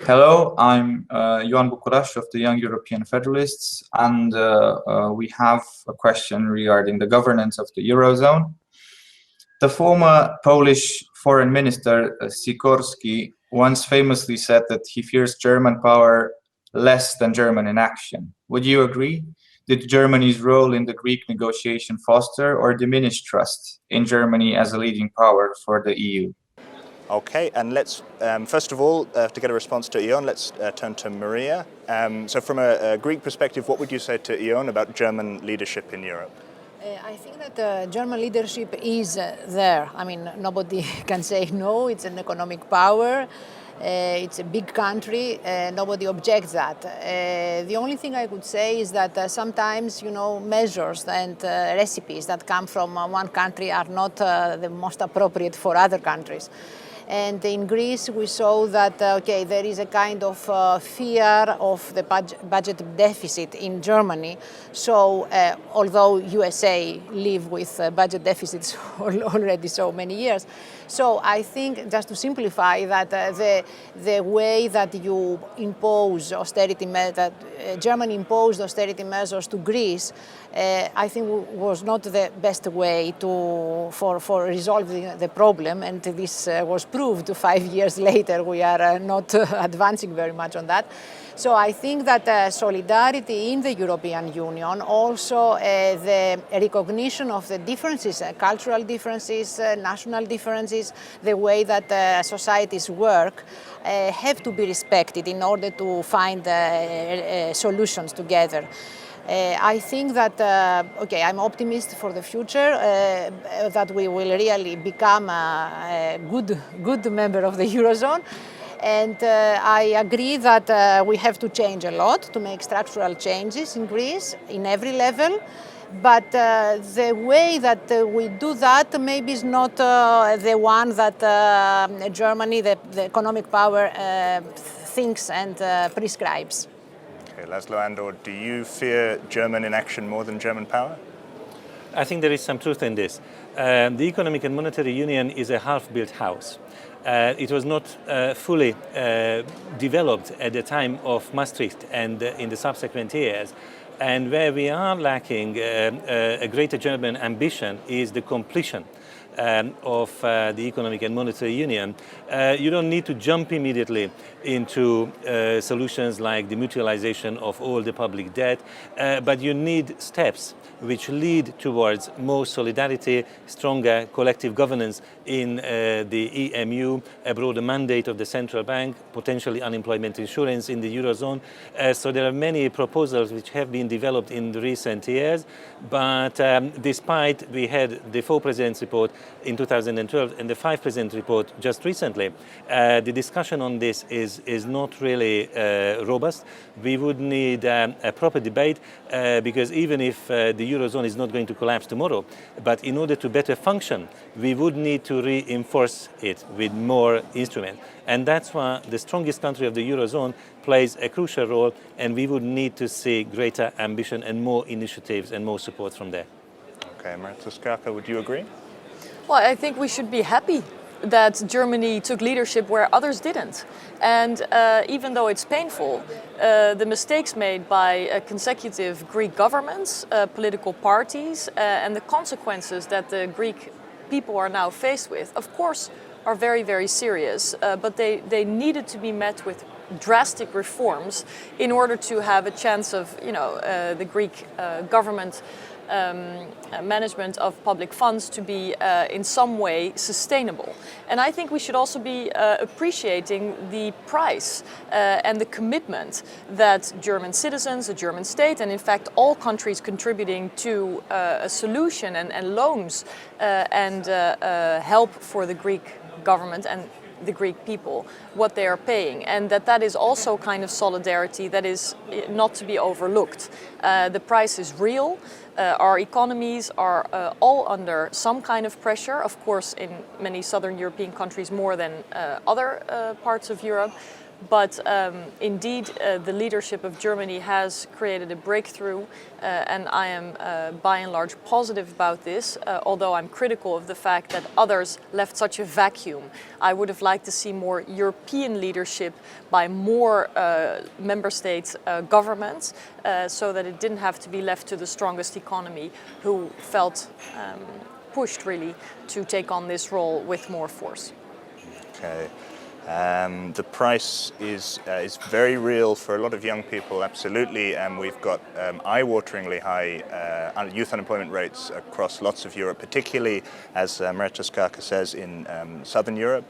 Hello, I'm Ioan Bucuraș of the Young European Federalists, and we have a question regarding the governance of the Eurozone. The former Polish Foreign Minister Sikorski once famously said that he fears German power less than German inaction. Would you agree? Did Germany's role in the Greek negotiation foster or diminish trust in Germany as a leading power for the EU? Okay, and let's, first of all, to get a response to Ioan, let's turn to Maria. So from a Greek perspective, what would you say to Ioan about German leadership in Europe? I think that German leadership is there. I mean, nobody can say no. It's an economic power. It's a big country. Nobody objects that. The only thing I could say is that sometimes, measures and recipes that come from one country are not the most appropriate for other countries. And in Greece, we saw that, there is a kind of fear of the budget deficit in Germany. So, although USA live with budget deficits already so many years. So I think, just to simplify, that the way that you impose austerity measures, Germany imposed austerity measures to Greece, I think was not the best way for resolving the problem, and this was proved 5 years later. We are not advancing very much on that. So I think that solidarity in the European Union, also the recognition of the differences, cultural differences, national differences, the way that societies work, have to be respected in order to find solutions together. I think that, I'm optimistic for the future, that we will really become a good member of the Eurozone. And I agree that we have to change a lot to make structural changes in Greece in every level. But the way that we do that maybe is not the one that Germany, the economic power, thinks and prescribes. Okay, László Andor, do you fear German inaction more than German power? I think there is some truth in this. The Economic and Monetary Union is a half-built house. It was not fully developed at the time of Maastricht and in the subsequent years. And where we are lacking a greater German ambition is the completion of the Economic and Monetary Union. You don't need to jump immediately into solutions like the mutualization of all the public debt, but you need steps which lead towards more solidarity, stronger collective governance in the EMU, a broader mandate of the central bank, potentially unemployment insurance in the Eurozone. So there are many proposals which have been developed in the recent years, but despite we had the 4% report in 2012 and the 5% report just recently, the discussion on this is not really robust. We would need a proper debate because even if the Eurozone is not going to collapse tomorrow, but in order to better function, we would need to reinforce it with more instruments. And that's why the strongest country of the Eurozone plays a crucial role, and we would need to see greater ambition and more initiatives and more support from there. Okay, Marietje Schaake, would you agree? Well, I think we should be happy that Germany took leadership where others didn't. And even though it's painful, the mistakes made by consecutive Greek governments, political parties, and the consequences that the Greek people are now faced with, of course, are very, very serious. But they needed to be met with drastic reforms in order to have a chance of, the Greek government management of public funds to be in some way sustainable. And I think we should also be appreciating the price and the commitment that German citizens, the German state, and in fact all countries contributing to a solution and loans and help for the Greek government and the Greek people, what they are paying, and that is also kind of solidarity that is not to be overlooked. The price is real. Our economies are all under some kind of pressure, of course in many southern European countries more than other parts of Europe, But indeed, the leadership of Germany has created a breakthrough, and I am by and large positive about this, although I'm critical of the fact that others left such a vacuum. I would have liked to see more European leadership by more member states' governments, so that it didn't have to be left to the strongest economy who felt pushed really to take on this role with more force. Okay. The price is very real for a lot of young people, absolutely, and we've got eye-wateringly high youth unemployment rates across lots of Europe, particularly, as Marietje Schaake says, in Southern Europe.